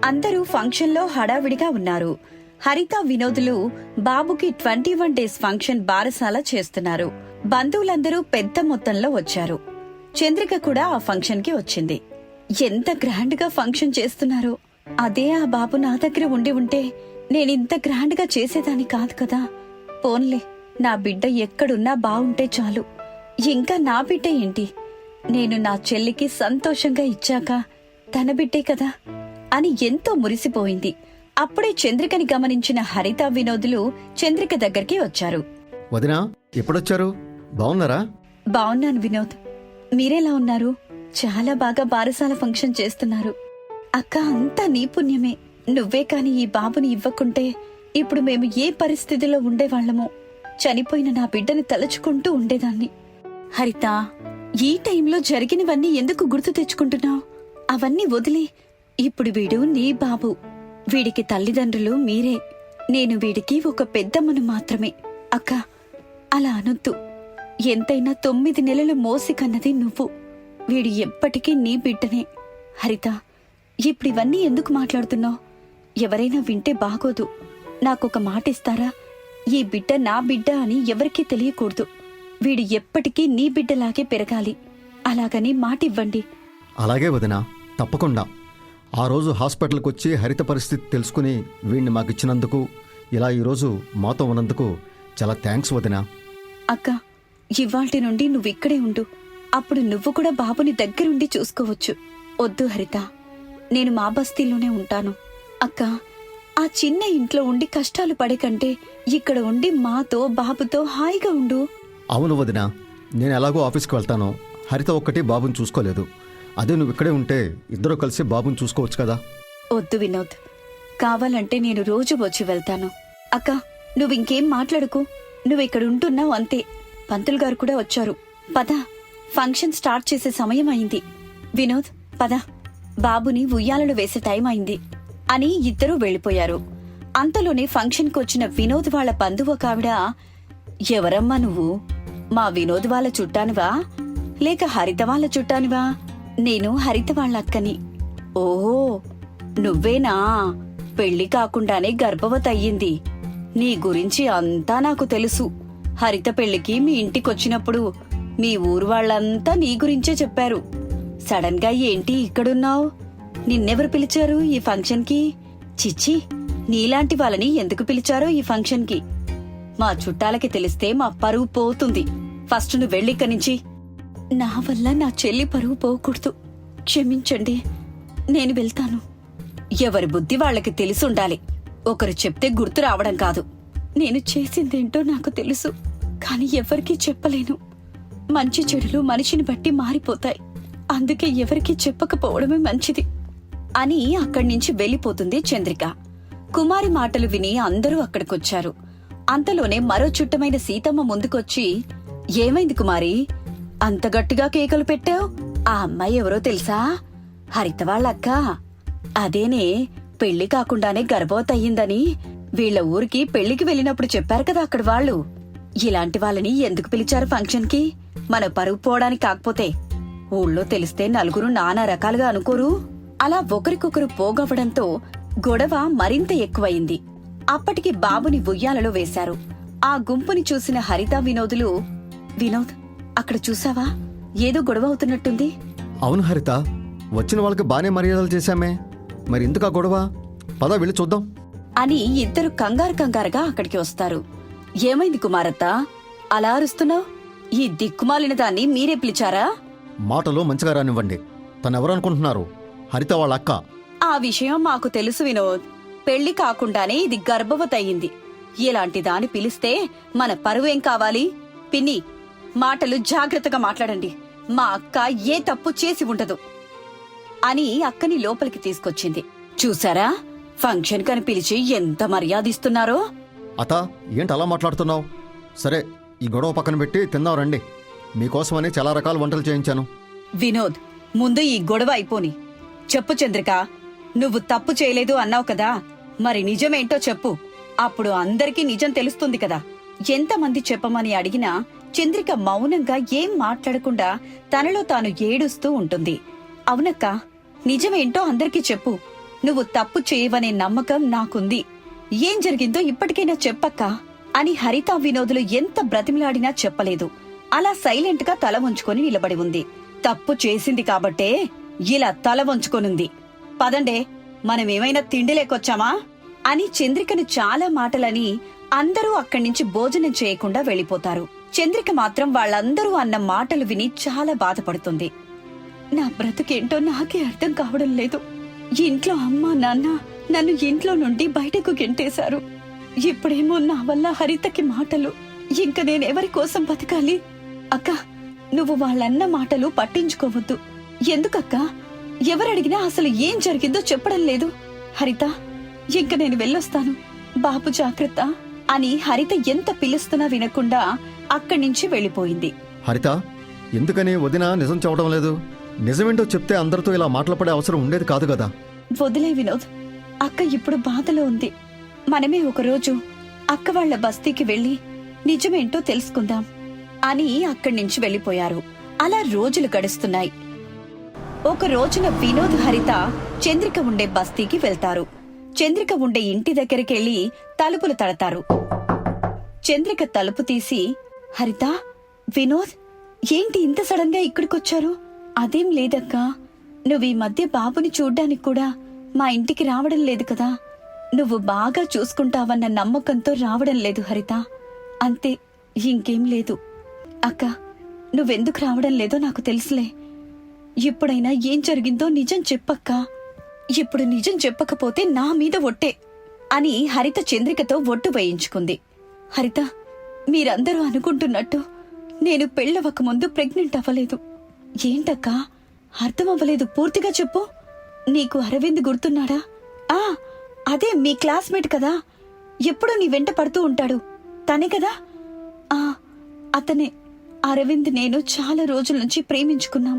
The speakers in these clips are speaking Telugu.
అందరూ ఫంక్షన్లో హడావిడిగా ఉన్నారు. హరిత, వినోదులు బాబుకి 21 డేస్ ఫంక్షన్ బారసాల చేస్తున్నారు. బంధువులందరూ పెద్ద మొత్తంలో వచ్చారు. చంద్రిక కూడా ఆ ఫంక్షన్ కి వచ్చింది. ఎంత గ్రాండ్ గా ఫంక్షన్ చేస్తున్నారో. అదే ఆ బాబు నా దగ్గర ఉండి ఉంటే నేనింత గ్రాండ్ గా చేసేదాన్ని కాదు కదా. పోన్లే, నా బిడ్డ ఎక్కడున్నా బావుంటే చాలు. ఇంకా నా బిడ్డ ఏంటి, నేను నా చెల్లికి సంతోషంగా ఇచ్చాక తన బిడ్డే కదా అని ఎంతో మురిసిపోయింది. అప్పుడే చంద్రికని గమనించిన హరిత, వినోదులు చంద్రిక దగ్గరికి వచ్చారు. వదినా, ఎప్పుడొచ్చారు? బావున్నారా? బావున్నాను వినోద్, మీరెలా ఉన్నారు? చాలా బాగా బారసాల ఫంక్షన్ చేస్తున్నారు. అక్క, అంతా నీ పుణ్యమే. నువ్వే కాని ఈ బాబుని ఇవ్వకుంటే ఇప్పుడు మేము ఏ పరిస్థితిలో ఉండేవాళ్లమో. చనిపోయిన నా బిడ్డని తలుచుకుంటూ ఉండేదాన్ని. హరిత, ఈ టైంలో జరిగినవన్నీ ఎందుకు గుర్తు తెచ్చుకుంటున్నావు? అవన్నీ వదిలి, ఇప్పుడు వీడు నీ బాబు. వీడికి తల్లిదండ్రులు మీరే. నేను వీడికి ఒక పెద్దమ్మను మాత్రమే. అక్క, అలా అనొద్దు. ఎంతైనా 9 నెలలు మోసి కన్నది నువ్వు. వీడు ఎప్పటికీ నీ బిడ్డనే. హరిత, ఇప్పుడివన్నీ ఎందుకు మాట్లాడుతున్నావు? ఎవరైనా వింటే బాగోదు. నాకొక మాట ఇస్తారా? ఈ బిడ్డ నా బిడ్డ అని ఎవరికీ తెలియకూడదు. వీడు ఎప్పటికీ నీ బిడ్డలాగే పెరగాలి. అలాగని మాటివ్వండి. అలాగే వదినా, తప్పకుండా. ఆ రోజు హాస్పిటల్కి వచ్చి హరిత పరిస్థితి తెలుసుకుని వీణ్ణి మాకిచ్చినందుకు, ఇలా ఈరోజు మాతో ఉన్నందుకు చాలా థ్యాంక్స్ వదినా. అక్క, ఇవాల్టి నుండి నువ్విక్కడే ఉండు. అప్పుడు నువ్వు కూడా బాబుని దగ్గరుండి చూసుకోవచ్చు. వద్దు హరిత, నేను మా బస్తీలోనే ఉంటాను. అక్క, ఆ చిన్న ఇంట్లో ఉండి కష్టాలు పడే కంటే ఇక్కడ ఉండి మాతో బాబుతో హాయిగా ఉండు. అవును వదినా, నేను ఎలాగో ఆఫీస్కి వెళ్తాను. హరిత ఒక్కటి బాబుని చూసుకోలేదు. అదే నువ్వు ఇక్కడే ఉంటే ఇద్దరు కలిసి బాబుని చూసుకోవచ్చు కదా. వద్దు వినోద్, కావాలంటే నేను రోజు వచ్చి వెళ్తాను. అక్క, నువ్వింకేం మాట్లాడుకు. నువ్విక్కడ ఉంటున్నావు అంతే. పంతులు గారు కూడా వచ్చారు. పద, ఫంక్షన్ స్టార్ట్ చేసే సమయం అయింది. వినోద్, పద, బాబుని ఉయ్యాలలో వేసే టైం అయింది అని ఇద్దరూ వెళ్లిపోయారు. అంతలోనే ఫంక్షన్కి వచ్చిన వినోద్ వాళ్ల బంధువు ఒక ఆవిడ, ఎవరమ్మా నువ్వు? మా వినోద్ వాళ్ళ చుట్టానివా లేక హరిత వాళ్ళ చుట్టానివా? నేను హరిత వాళ్ళ అక్కని. ఓహో, నువ్వేనా? పెళ్లి కాకుండానే గర్భవతి అయ్యింది. నీ గురించి అంతా నాకు తెలుసు. హరిత పెళ్లికి మీ ఇంటికొచ్చినప్పుడు మీ ఊరు వాళ్ళంతా నీ గురించే చెప్పారు. సడన్ గా ఏంటి ఇక్కడున్నావు? నిన్నెవరు పిలిచారు ఈ ఫంక్షన్ కి? చిచ్చి, నీలాంటి వాళ్ళని ఎందుకు పిలిచారో ఈ ఫంక్షన్ కి? మా చుట్టాలకి తెలిస్తే మా పరువు పోతుంది. ఫస్ట్ నువ్వు వెళ్ళిక్కడి నుంచి. నా వల్ల నా చెల్లి పరువు పోకూడదు. క్షమించండి, నేను వెళ్తాను. ఎవరి బుద్ధి వాళ్ళకి తెలిసుండాలి. ఒకరు చెప్తే గుర్తు రావడం కాదు. నేను చేసిందేంటో నాకు తెలుసు, కాని ఎవరికీ చెప్పలేను. మంచి చెడులు మనిషిని బట్టి మారిపోతాయి. అందుకే ఎవరికీ చెప్పకపోవడమే మంచిది అని అక్కడి నుంచి వెళ్లిపోతుంది చంద్రిక. కుమారి మాటలు విని అందరూ అక్కడికొచ్చారు. అంతలోనే మరో చుట్టమైన సీతమ్మ ముందుకొచ్చి, ఏమైంది కుమారి, అంత గట్టిగా కేకలు పెట్టావు? ఆ అమ్మాయి ఎవరో తెలుసా? హరిత వాళ్ళ అక్క. అదేనే, పెళ్లి కాకుండానే గర్భవతయ్యిందని వీళ్ల ఊరికి పెళ్లికి వెళ్ళినప్పుడు చెప్పారు కదా అక్కడ వాళ్ళు. ఇలాంటి వాళ్ళని ఎందుకు పిలిచారు ఫంక్షన్ కి? మన పరువు పోవడానికి కాకపోతే. ఊళ్ళో తెలిస్తే నలుగురు నానా రకాలుగా అనుకోరు? అలా ఒకరికొకరు పోగవడంతో గొడవ మరింత ఎక్కువయింది. అప్పటికి బాబుని ఉయ్యాలలో వేశారు. ఆ గుంపుని చూసిన హరిత, వినోదులు, వినోద్, అక్కడ చూసావా? ఏదో గొడవ అవుతున్నట్టుంది. అవును హరిత, వచ్చిన వాళ్ళకి బానే మర్యాదలు చేశామే, మరి ఎందుకు ఆ గొడవ? పద వెళ్ళి చూద్దాం అని ఇద్దరు కంగారుగా అక్కడికి వస్తారు. ఏమైంది కుమారత్త, అలా అరుస్తున్నావు? ఈ దిక్కుమాలిన దాన్ని మీరే పిలిచారా? మాటలు మంచిగా రానివ్వండి. తనెవరనుకుంటున్నారు? హరిత వాళ్ళ అక్క. ఆ విషయం మాకు తెలుసు వినోద్. పెళ్లి కాకుండానే ఇది గర్భవతయ్యింది. ఇలాంటి దాన్ని పిలిస్తే మన పరువేం కావాలి? పిన్ని, మాటలు జాగ్రత్తగా మాట్లాడండి. మా అక్క ఏ తప్పు చేసి ఉండదు అని అక్కని లోపలికి తీసుకొచ్చింది. చూసారా, ఫంక్షన్ కని పిలిచి ఎంత మర్యాదిస్తున్నారో. అత, ఏంటి అలా మాట్లాడుతున్నావు? సరే, ఈ గొడవ పక్కన పెట్టి తిందాం రండి. మీకోసమని చాలా రకాల వంటలు చేయించాను. వినోద్, ముందు ఈ గొడవ అయిపోని. చెప్పు చంద్రిక, నువ్వు తప్పు చేయలేదు అన్నావు కదా, మరి నిజమేంటో చెప్పు. అప్పుడు అందరికీ నిజం తెలుస్తుంది కదా. ఎంతమంది చెప్పమని అడిగినా చంద్రిక మౌనంగా ఏం మాట్లాడకుండా తనలో తాను ఏడుస్తూ ఉంటుంది. అవునక్క, నిజమేంటో అందరికీ చెప్పు. నువ్వు తప్పు చేయవనే నమ్మకం నాకుంది. ఏం జరిగిందో ఇప్పటికైనా చెప్పక్కా అని హరిత వినోదులు ఎంత బ్రతిమలాడినా చెప్పలేదు. అలా సైలెంట్ గా తల వంచుకొని నిలబడి ఉంది. తప్పు చేసింది కాబట్టే ఇలా తల వంచుకొనుంది. పదండే, మనమేమైనా తిండి లేకొచ్చామా అని చంద్రికను చాలా మాటలని అందరూ అక్కడ్నించి భోజనం చేయకుండా వెళ్లిపోతారు. చంద్రిక మాత్రం వాళ్ళందరూ అన్న మాటలు విని చాలా బాధపడుతుంది. నా బ్రతుకేంటో నాకే అర్థం కావడం లేదు. ఇంట్లో అమ్మా నాన్న నన్ను ఇంట్లో నుండి బయటకు గెంటేశారు. ఇప్పుడేమో నా వల్ల హరితకి మాటలు. ఇంక నేనెవరి కోసం బతకాలి? అక్క, నువ్వు వాళ్ళన్న మాటలు పట్టించుకోవద్దు. ఎందుకక్కా? ఎవరడిగినా అసలు ఏం జరిగిందో చెప్పడం లేదు. హరిత, ఇంక నేను వెళ్ళొస్తాను. బాబు జాగ్రత్త అని హరిత ఎంత పిలుస్తున్నా వినకుండా అక్కడి నుంచి వెళ్లిపోయింది. హరిత, ఎందుకని వదిన నిజం చెప్పడం లేదు? నిజమేంటో చెప్తే అందరితో ఇలా మాట్లాడే అవసరం ఉండేది కాదు కదా. వదిలే వినోద్, అక్క ఇప్పుడు బాధలో ఉంది. మనమే ఒకరోజు అక్క వాళ్ల బస్తీకి వెళ్లి నిజమేంటో తెలుసుకుందాం అని అక్కడి నుంచి వెళ్లిపోయారు. అలా రోజులు గడుస్తున్నాయి. ఒక రోజున వినోద్, హరిత చంద్రిక ఉండే బస్తీకి వెళ్తారు. చంద్రిక ఉండే ఇంటి దగ్గరికెళ్లి తలుపులు తడతారు. చంద్రిక తలుపు తీసి, హరిత, వినోద్, ఏంటి ఇంత సడన్ గా ఇక్కడికొచ్చారు? అదేం లేదక్కా, నువ్వు ఈ మధ్య బాబుని చూడ్డానికి కూడా మా ఇంటికి రావడం లేదు కదా. నువ్వు బాగా చూసుకుంటావన్న నమ్మకంతో రావడం లేదు హరిత, అంతే, ఇంకేం లేదు. అక్క, నువ్వెందుకు రావడం లేదో నాకు తెలుసులే. ఇప్పుడైనా ఏం జరిగిందో నిజం చెప్పక్కా. ఇప్పుడు నిజం చెప్పకపోతే నా మీద ఒట్టే అని హరిత చంద్రికతో ఒట్టు వేయించుకుంది. హరిత, మీరందరూ అనుకుంటున్నట్టు నేను పెళ్ళవక ముందు ప్రెగ్నెంట్ అవ్వలేదు. ఏంటక్కా, అర్థమవ్వలేదు, పూర్తిగా చెప్పు. నీకు అరవింద్ గుర్తున్నాడా? అదే మీ క్లాస్మేట్ కదా, ఎప్పుడూ నీ వెంట పడుతూ ఉంటాడు, తనే కదా? అతనే. అరవింద్ నేను చాలా రోజుల నుంచి ప్రేమించుకున్నాం.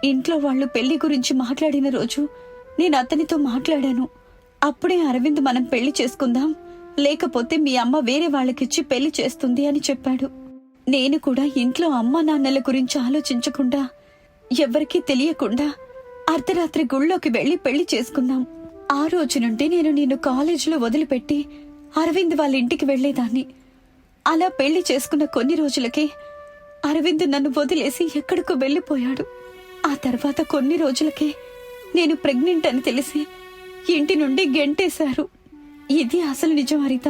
ఇంట్లో వాళ్ళు పెళ్లి గురించి మాట్లాడిన రోజు నేను అతనితో మాట్లాడాను. అప్పుడే అరవింద్ మనం పెళ్లి చేసుకుందాం, లేకపోతే మీ అమ్మ వేరే వాళ్ళకిచ్చి పెళ్లి చేస్తుంది అని చెప్పాడు. నేను కూడా ఇంట్లో అమ్మా నాన్నల గురించి ఆలోచించకుండా, ఎవ్వరికీ తెలియకుండా అర్ధరాత్రి గుళ్ళోకి వెళ్లి పెళ్లి చేసుకున్నాం. ఆ రోజు నుండి నేను నిన్ను కాలేజీలో వదిలిపెట్టి అరవింద్ వాళ్ళ ఇంటికి వెళ్లేదాన్ని. అలా పెళ్లి చేసుకున్న కొన్ని రోజులకే అరవింద్ నన్ను వదిలేసి ఎక్కడికో వెళ్లిపోయాడు. ఆ తర్వాత కొన్ని రోజులకే నేను ప్రెగ్నెంట్ అని తెలిసి ఇంటి నుండి గెంటేశారు. ఇది అసలు నిజం హరిత.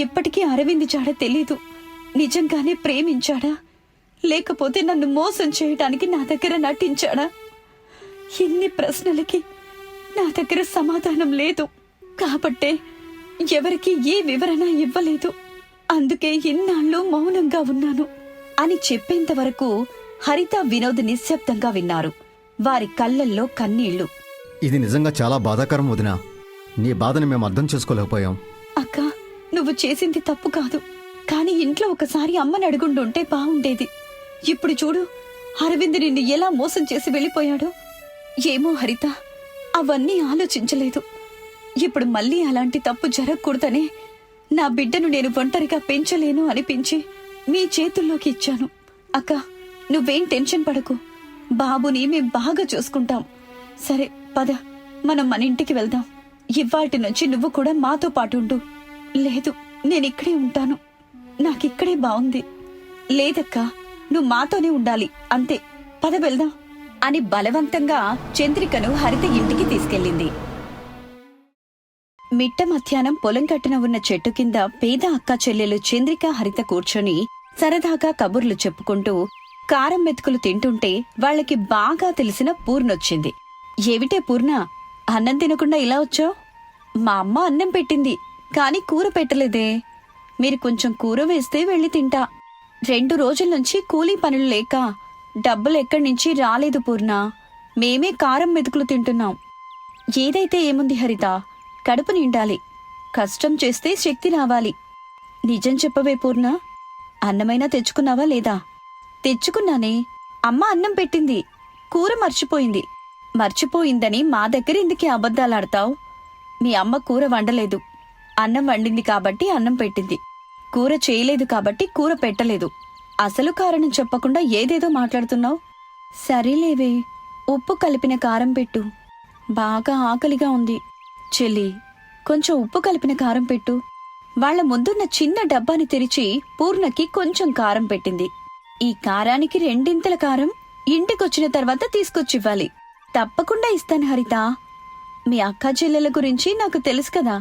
ఎప్పటికీ అరవింద్ జాడ తెలీదు. నిజంగానే ప్రేమించాడా, లేకపోతే నన్ను మోసం చేయడానికి నా దగ్గర నటించాడా? ఇన్ని ప్రశ్నలకి నా దగ్గర సమాధానం లేదు. కాబట్టే ఎవరికి ఏ వివరణ ఇవ్వలేదు. అందుకే ఇన్నాళ్ళు మౌనంగా ఉన్నాను అని చెప్పేంత వరకు హరిత, వినోద్ నిశ్శబ్దంగా విన్నారు. వారి కళ్ళల్లో కన్నీళ్లు. ఇది నిజంగా చాలా బాధాకరం వదినా. నీ బాధని మేము అర్థం చేసుకోలేకపోయాం. అక్క, నువ్వు చేసింది తప్పు కాదు, కానీ ఇంట్లో ఒకసారి అమ్మని అడుగుండుంటే బాగుండేది. ఇప్పుడు చూడు, అరవింద్ నిన్ను ఎలా మోసం చేసి వెళ్ళిపోయాడో. ఏమో హరిత, అవన్నీ ఆలోచించలేదు. ఇప్పుడు మళ్ళీ అలాంటి తప్పు జరగకూడదనే నా బిడ్డను నేను ఒంటరిగా పెంచలేను అనిపించి మీ చేతుల్లోకి ఇచ్చాను. అక్క, నువ్వేం టెన్షన్ పడకు. బాబుని మేం బాగా చూసుకుంటాం. సరే పద, మనం మన ఇంటికి వెళ్దాం. ఇవ్వాల్టి నుంచి నువ్వు కూడా మాతో పాటు ఉండు. లేదు, నేనిక్కడే ఉంటాను, నాకిక్కడే బాగుంది. లేదక్కా, నువ్వు మాతోనే ఉండాలి, అంతే, పద వెళ్దాం అని బలవంతంగా చంద్రికను హరిత ఇంటికి తీసుకెళ్ళింది. మిట్ట మధ్యాహ్నం పొలం కట్టున ఉన్న చెట్టు కింద పేద అక్క చెల్లెలు చంద్రిక, హరిత కూర్చొని సరదాగా కబుర్లు చెప్పుకుంటూ కారం మెతుకులు తింటుంటే వాళ్లకి బాగా తెలిసిన పూర్ణొచ్చింది. ఏమిటే పూర్ణ, అన్నం తినకుండా ఇలా వచ్చావు? మా అమ్మ అన్నం పెట్టింది, కాని కూర పెట్టలేదే. మీరు కొంచెం కూర వేస్తే వెళ్ళి తింటా. 2 రోజుల నుంచి కూలీ పనులు లేక డబ్బులు ఎక్కడి నుంచి రాలేదు పూర్ణ. మేమే కారం మెతుకులు తింటున్నాం. ఏదైతే ఏముంది హరిత, కడుపు నిండాలి. కష్టం చేస్తే శక్తి రావాలి. నిజం చెప్పవే పూర్ణ, అన్నమైనా తెచ్చుకున్నావా లేదా? తెచ్చుకున్నానే. అమ్మ అన్నం పెట్టింది, కూర మర్చిపోయింది. మర్చిపోయిందని మా దగ్గర ఎందుకే అబద్ధాలాడతావు? మీ అమ్మ కూర వండలేదు, అన్నం వండింది కాబట్టి అన్నం పెట్టింది. కూర చేయలేదు కాబట్టి కూర పెట్టలేదు. అసలు కారణం చెప్పకుండా ఏదేదో మాట్లాడుతున్నావు. సరేలేవే, ఉప్పు కలిపిన కారం పెట్టు, బాగా ఆకలిగా ఉంది. చెల్లి, కొంచెం ఉప్పు కలిపిన కారం పెట్టు. వాళ్ల ముందున్న చిన్న డబ్బాని తెరిచి పూర్ణకి కొంచెం కారం పెట్టింది. ఈ కారానికి రెండింతల కారం ఇంటికొచ్చిన తర్వాత తీసుకొచ్చివ్వాలి. తప్పకుండా ఇస్తాను హరిత. మీ అక్కా చెల్లెల గురించి నాకు తెలుసు కదా.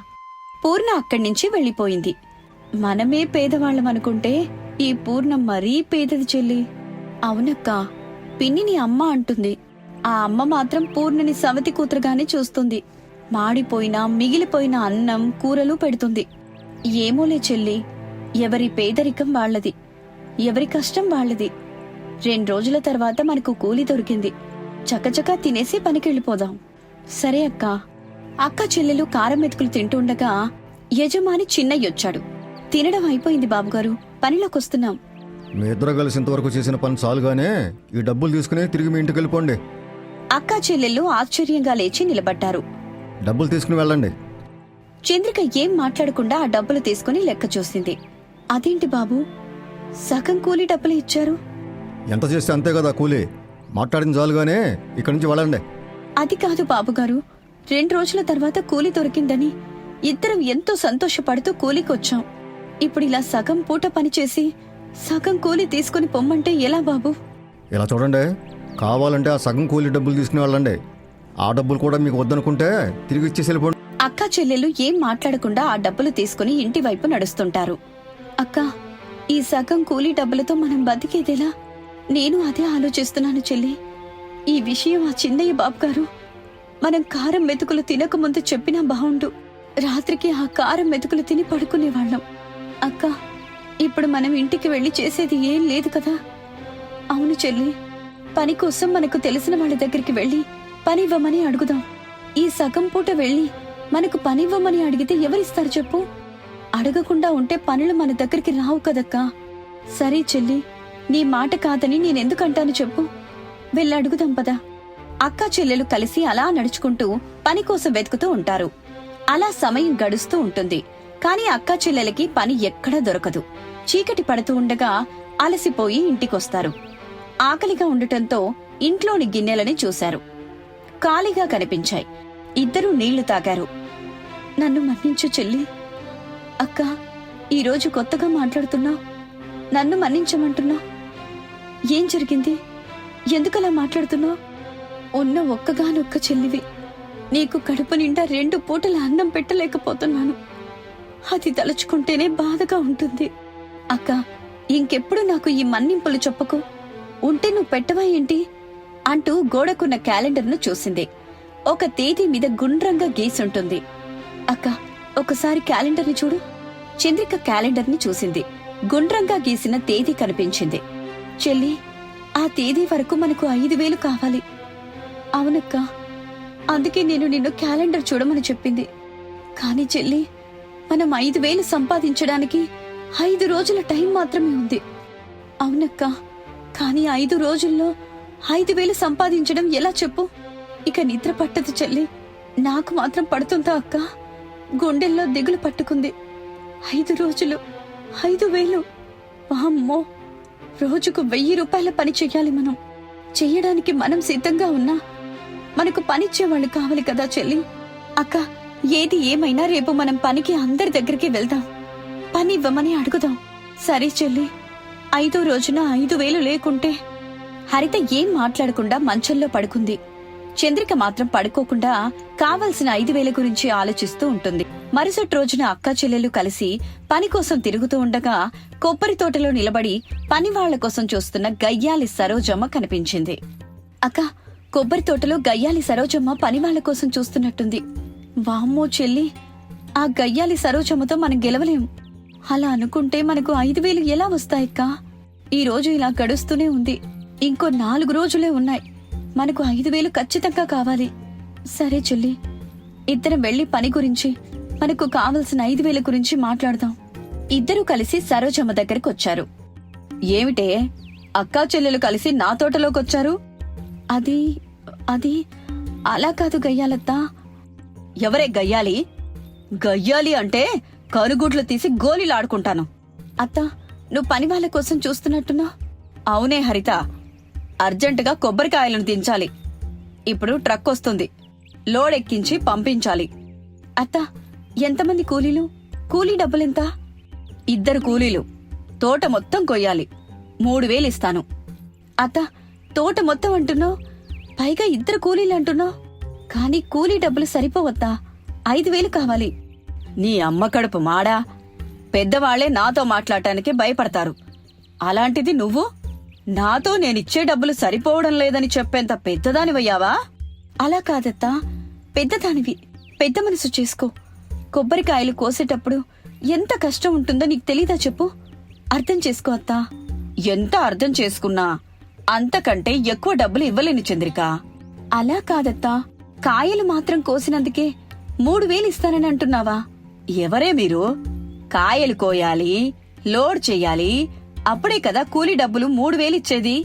పూర్ణ అక్కడ్నించి వెళ్ళిపోయింది. మనమే పేదవాళ్లమనుకుంటే ఈ పూర్ణ మరీ పేదది చెల్లి. అవునక్కా, పిన్నిని అమ్మ అంటుంది. ఆ అమ్మ మాత్రం పూర్ణని సవతి కూతురుగానే చూస్తుంది. మాడిపోయిన మిగిలిపోయిన అన్నం కూరలు పెడుతుంది. ఏమోలే చెల్లి, ఎవరి పేదరికం వాళ్లది, ఎవరి కష్టం వాళ్లది. 2 రోజుల తర్వాత మనకు కూలి దొరికింది. చకచకా తినేసి పనికెళ్ళిపోదాం. సరే అక్కా. అక్క చెల్లెలు కారం మెతుకులు తింటుండగా యజమాని చిన్నయ్యొచ్చాడు. తినడం అయిపోయింది బాబుగారు, పనిలోకొస్తున్నాం. మీ ఇద్దరు కలిసి ఇంతవరకు చేసిన పని చాలుగానే ఈ డబ్బులు తీసుకుని తిరిగి మీ ఇంటికి వెళ్ళిపోండి. అక్కా చెల్లెళ్ళు ఆశ్చర్యంగా లేచి నిలబడ్డారు. డబ్బులు తీసుకుని వెళ్ళండి. చంద్రిక ఏం మాట్లాడకుండా ఆ డబ్బులు తీసుకుని లెక్క చూసింది. అదేంటి బాబు, సగం కూలీ డబ్బులు ఇచ్చారు? ఎంత చేస్తే అంతే కదా కూలి. మాట్లాడిన చాలుగానే ఇక్కడి నుంచి వెళ్ళండి. అది కాదు బాబుగారు, 2 రోజుల తర్వాత కూలి దొరికిందని ఇద్దరం ఎంతో సంతోషపడుతూ కూలికొచ్చాం. ఇప్పుడు ఇలా సగం పూట పనిచేసి సగం కూలి తీసుకుని పొమ్మంటే ఎలా బాబు? ఇలా చూడండి, కావాలంటే ఆ సగం కూలి డబ్బులు తీసుకుని వెళ్ళండి. ఆ డబ్బులు కూడా మీకు వద్దనుకుంటే తిరిగి ఇచ్చేసి వెళ్ళిపోండి. అక్కా చెల్లెలు ఏం మాట్లాడకుండా ఆ డబ్బులు తీసుకుని ఇంటి వైపు నడుస్తుంటారు. అక్కా, ఈ సగం కూలీ డబ్బులతో మనం బతికేదేలా? నేను అదే ఆలోచిస్తున్నాను చెల్లి. ఈ విషయం ఆ చిన్నయ్య బాబుగారు మనం కారం మెతుకులు తినకముందు చెప్పినా బావుండు. రాత్రికి ఆ కారం మెతుకులు తిని పడుకునేవాళ్ళం. అక్కా, ఇప్పుడు మనం ఇంటికి వెళ్లి చేసేది ఏం లేదు కదా? అవును చెల్లి, పని కోసం మనకు తెలిసిన వాళ్ళ దగ్గరికి వెళ్లి పనివ్వమని అడుగుదాం. ఈ సగం పూట వెళ్లి మనకు పనివ్వమని అడిగితే ఎవరిస్తారు చెప్పు? అడగకుండా ఉంటే పనులు మన దగ్గరికి రావు కదక్కా. సరే చెల్లి, నీ మాట కాదని నేనెందుకంటాను చెప్పు. వెళ్ళి అడుగుదాం పదా. అక్కా చెల్లెలు కలిసి అలా నడుచుకుంటూ పని కోసం వెతుకుతూ ఉంటారు. అలా సమయం గడుస్తూ ఉంటుంది. కాని అక్కా చెల్లెలకి పని ఎక్కడా దొరకదు. చీకటి పడుతూ ఉండగా అలసిపోయి ఇంటికొస్తారు. ఆకలిగా ఉండటంతో ఇంట్లోని గిన్నెలని చూశారు. ఖాళీగా కనిపించాయి. ఇద్దరూ నీళ్లు తాగారు. నన్ను మన్నించు చెల్లి. అక్కా, ఈరోజు కొత్తగా మాట్లాడుతున్నావు. నన్ను మన్నించమంటున్నావు. ఏం జరిగింది? ఎందుకలా మాట్లాడుతున్నావు? ఉన్న ఒక్కగానొక్క చెల్లివి. నీకు కడుపు నిండా 2 పూటల అన్నం పెట్టలేకపోతున్నాను. అది తలుచుకుంటేనే బాధగా ఉంటుంది. అక్కా, ఇంకెప్పుడు నాకు ఈ మన్నింపులు చెప్పకు. ఉంటే నువ్వు పెట్టవా ఏంటి? అంటూ గోడకున్న క్యాలెండర్ను చూసింది. ఒక తేదీ మీద గుండ్రంగా గీసుంటుంది. అక్కా, ఒకసారి క్యాలెండర్ని చూడు. చంద్రిక క్యాలెండర్ని చూసింది. గుండ్రంగా గీసిన తేదీ కనిపించింది. చెల్లి, ఆ తేదీ వరకు మనకు 5,000 కావాలి. అవునక్కా, అందుకే నేను నిన్ను క్యాలెండర్ చూడమని చెప్పింది. కాని చెల్లి, మనం 5,000 సంపాదించడానికి 5 రోజుల టైం మాత్రమే ఉంది. అవునక్కా, కాని 5 రోజుల్లో 5,000 సంపాదించడం ఎలా చెప్పు? ఇక నిద్ర పట్టదు చెల్లి. నాకు మాత్రం పడుతుందా అక్కా? గుండెల్లో దిగులు పట్టుకుంది. 5 రోజులు 5,000. వామ్మో, రోజుకు 1,000 రూపాయల పని చెయ్యాలి మనం. చెయ్యడానికి మనం సిద్ధంగా ఉన్నా మనకు పనిచ్చేవాళ్ళు కావాలి కదా చెల్లి. అక్క, ఏది ఏమైనా రేపు మనం పనికి అందరి దగ్గరికి వెళ్దాం. పని ఇవ్వమని అడుగుదాం. సరే చెల్లి. 5వ రోజున 5,000 లేకుంటే? హరిత ఏం మాట్లాడకుండా మంచంలో పడుకుంది. చంద్రిక మాత్రం పడుకోకుండా కావలసిన 5,000 గురించి ఆలోచిస్తూ ఉంటుంది. మరుసటి రోజున అక్కా చెల్లెలు కలిసి పని కోసం తిరుగుతూ ఉండగా కొబ్బరి తోటలో నిలబడి పనివాళ్ల కోసం చూస్తున్న గయ్యాలి సరోజమ్మ కనిపించింది. అక్క, కొబ్బరి తోటలో గయ్యాలి సరోజమ్మ పనివాళ్ల కోసం చూస్తున్నట్టుంది. వామ్మో చెల్లి, ఆ గయ్యాలి సరోజమ్మతో మనం గెలవలేం. అలా అనుకుంటే మనకు 5,000 ఎలా వస్తాయక్కా? ఈ రోజు ఇలా గడుస్తూనే ఉంది. ఇంకో 4 రోజులే ఉన్నాయి. మనకు 5,000 ఖచ్చితంగా కావాలి. సరే చెల్లి, ఇద్దరం వెళ్లి పని గురించి, మనకు కావలసిన 5,000 గురించి మాట్లాడదాం. ఇద్దరూ కలిసి సరోజమ్మ దగ్గరకొచ్చారు. ఏమిటే, అక్కా చెల్లెలు కలిసి నా తోటలోకొచ్చారు? అది అలా కాదు గయ్యాలత్తా. ఎవరే గయ్యాలి? గయ్యాలి అంటే కనుగుడ్లు తీసి గోలీలాడుకుంటాను. అత్తా, నువ్వు పని వాళ్ళ కోసం చూస్తున్నట్టున్నా? అవునే హరిత, అర్జెంటుగా కొబ్బరికాయలను దించాలి. ఇప్పుడు ట్రక్ వస్తుంది, లోడ్ ఎక్కించి పంపించాలి. అత్త, ఎంతమంది కూలీలు? కూలీ డబ్బులెంత? 2 కూలీలు. తోట మొత్తం కొయ్యాలి. 3000 ఇస్తాను. అత్త, తోట మొత్తం అంటున్నావు, పైగా 2 కూలీలు అంటున్నావు. కానీ కూలీ డబ్బులు సరిపోవత్తా, 5000 కావాలి. నీ అమ్మ కడుపు మాడా, పెద్దవాళ్లే నాతో మాట్లాడటానికి భయపడతారు. అలాంటిది నువ్వు నాతో నేనిచ్చే డబ్బులు సరిపోవడం లేదని చెప్పేంత పెద్దదానివయ్యావా? అలా కాదత్తా, పెద్దదానివి. పెద్ద మనసు చేసుకో. కొబ్బరికాయలు కోసేటప్పుడు ఎంత కష్టం ఉంటుందో నీకు తెలీదా చెప్పు? అర్థం చేసుకో అత్తా. ఎంత అర్థం చేసుకున్నా అంతకంటే ఎక్కువ డబ్బులు ఇవ్వలేను చంద్రిక. అలా కాదత్తా, కాయలు మాత్రం కోసినందుకే 3000 ఇస్తానని అంటున్నావా? ఎవరే మీరు? కాయలు కోయాలి, లోడ్ చెయ్యాలి, అప్పుడే కదా కూలీ డబ్బులు 3000 ఇచ్చేది.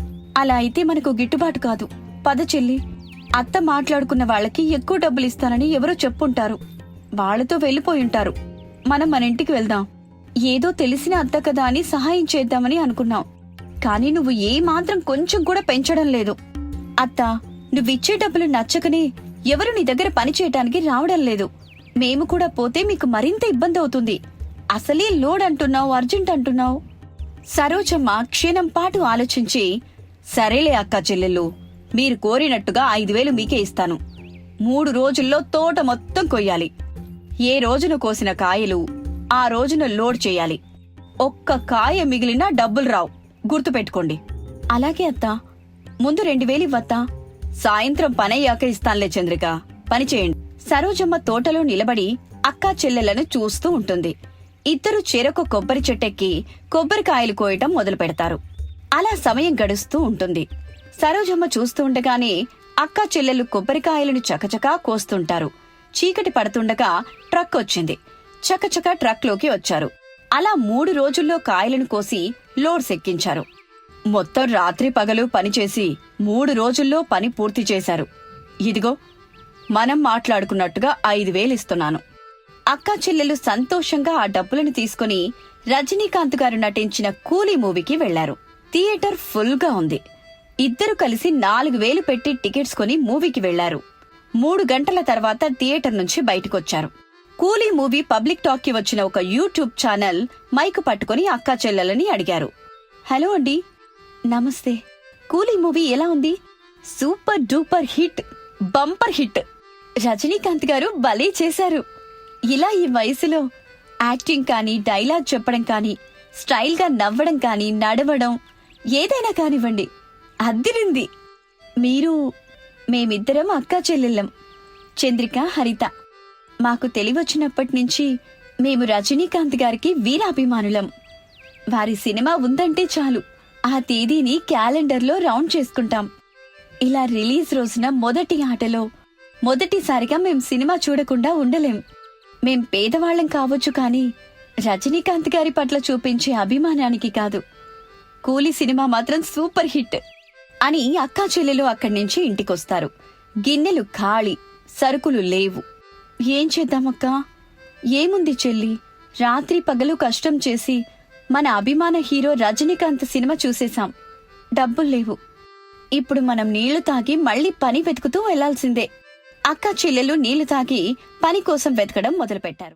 అలా అయితే మనకు గిట్టుబాటు కాదు. పద చెల్లి, అత్త మాట్లాడుకున్న వాళ్ళకి ఎక్కువ డబ్బులు ఇస్తానని ఎవరో చెప్పుంటారు. వాళ్లతో వెళ్లిపోయుంటారు. మనం మన ఇంటికి వెళ్దాం. ఏదో తెలిసిన అత్త కదా అని సహాయం చేద్దామని అనుకున్నాం. కానీ నువ్వు ఏమాత్రం కొంచెం కూడా పెంచడం లేదు. అత్త, నువ్విచ్చే డబ్బులు నచ్చకనే ఎవరు నీ దగ్గర పని చేయటానికి రావడం లేదు. మేము కూడా పోతే మీకు మరింత ఇబ్బంది అవుతుంది. అసలే లోడ్ అంటున్నావు, అర్జెంట్ అంటున్నావు. సరోజమ్మ క్షణం పాటు ఆలోచించి, సరేలే అక్కా చెల్లెళ్ళు, మీరు కోరినట్టుగా 5000 మీకే ఇస్తాను. 3 రోజుల్లో తోట మొత్తం కొయ్యాలి. ఏ రోజున కోసిన కాయలు ఆ రోజున లోడ్ చేయాలి. ఒక్క కాయ మిగిలినా డబ్బులు రావు, గుర్తుపెట్టుకోండి. అలాగే అత్తా, ముందు 2000 ఇవ్వత్తా. సాయంత్రం పనయ్యాక ఇస్తాన్లే చంద్రిక, పని చేయండి. సరోజమ్మ తోటలో నిలబడి అక్కా చెల్లెళ్లను చూస్తూ ఉంటుంది. ఇద్దరు చెరొక కొబ్బరి చెట్టెక్కి కొబ్బరికాయలు కోయటం మొదలు పెడతారు. అలా సమయం గడుస్తూ ఉంటుంది. సరోజమ్మ చూస్తూ ఉండగానే అక్కా చెల్లెలు కొబ్బరికాయలను చకచకా కోస్తుంటారు. చీకటి పడుతుండగా ట్రక్ వచ్చింది. చకచకా ట్రక్లోకి వచ్చారు. అలా 3 రోజుల్లో కాయలను కోసి లోడ్స్ ఎక్కించారు. మొత్తం రాత్రి పగలు పనిచేసి 3 రోజుల్లో పని పూర్తి చేశారు. ఇదిగో మనం మాట్లాడుకున్నట్టుగా 5000 ఇస్తున్నాను. అక్కా చెల్లెలు సంతోషంగా ఆ డబ్బులను తీసుకుని రజనీకాంత్ గారు నటించిన కూలీ మూవీకి వెళ్లారు. థియేటర్ ఫుల్ గా ఉంది. ఇద్దరు కలిసి 4000 పెట్టి టికెట్స్ కొని మూవీకి వెళ్లారు. 3 గంటల తర్వాత థియేటర్ నుంచి బయటకొచ్చారు. కూలీ మూవీ పబ్లిక్ టాక్ కి వచ్చిన ఒక యూట్యూబ్ ఛానల్ మైకు పట్టుకుని అక్కా చెల్లెలని అడిగారు. హలో అండి, నమస్తే. కూలీ మూవీ ఎలా ఉంది? Super duper hit, bumper hit. Rajinikanth గారు భలే చేశారు. ఇలా ఈ వయసులో యాక్టింగ్ కానీ, డైలాగ్ చెప్పడం కానీ, స్టైల్ గా నవ్వడం కానీ, నడవడం ఏదైనా కానివ్వండి, అద్దిరింది. మేమిద్దరం అక్కా చెల్లెళ్ళం, చంద్రిక, హరిత. మాకు తెలివొచ్చినప్పటినుంచి మేము రజనీకాంత్ గారికి వీరాభిమానులం. వారి సినిమా ఉందంటే చాలు, ఆ తేదీని క్యాలెండర్లో రౌండ్ చేసుకుంటాం. ఇలా రిలీజ్ రోజున మొదటి ఆటలో మొదటిసారిగా మేం సినిమా చూడకుండా ఉండలేం. మేం పేదవాళ్లం కావచ్చు, కానీ రజనీకాంత్ గారి పట్ల చూపించే అభిమానానికి కాదు. కూలీ సినిమా మాత్రం సూపర్ హిట్ అని అక్కా చెల్లెలు అక్కడి నుంచి ఇంటికొస్తారు. గిన్నెలు ఖాళీ, సరుకులు లేవు. ఏం చేద్దామక్కా? ఏముంది చెల్లి, రాత్రి పగలు కష్టం చేసి మన అభిమాన హీరో రజనీకాంత్ సినిమా చూసేశాం. డబ్బుల్లేవు. ఇప్పుడు మనం నీళ్లు తాగి మళ్లీ పని వెతుకుతూ వెళ్లాల్సిందే. అక్కా చెల్లెలు నీళ్లు తాగి పని కోసం వెతకడం మొదలుపెట్టారు.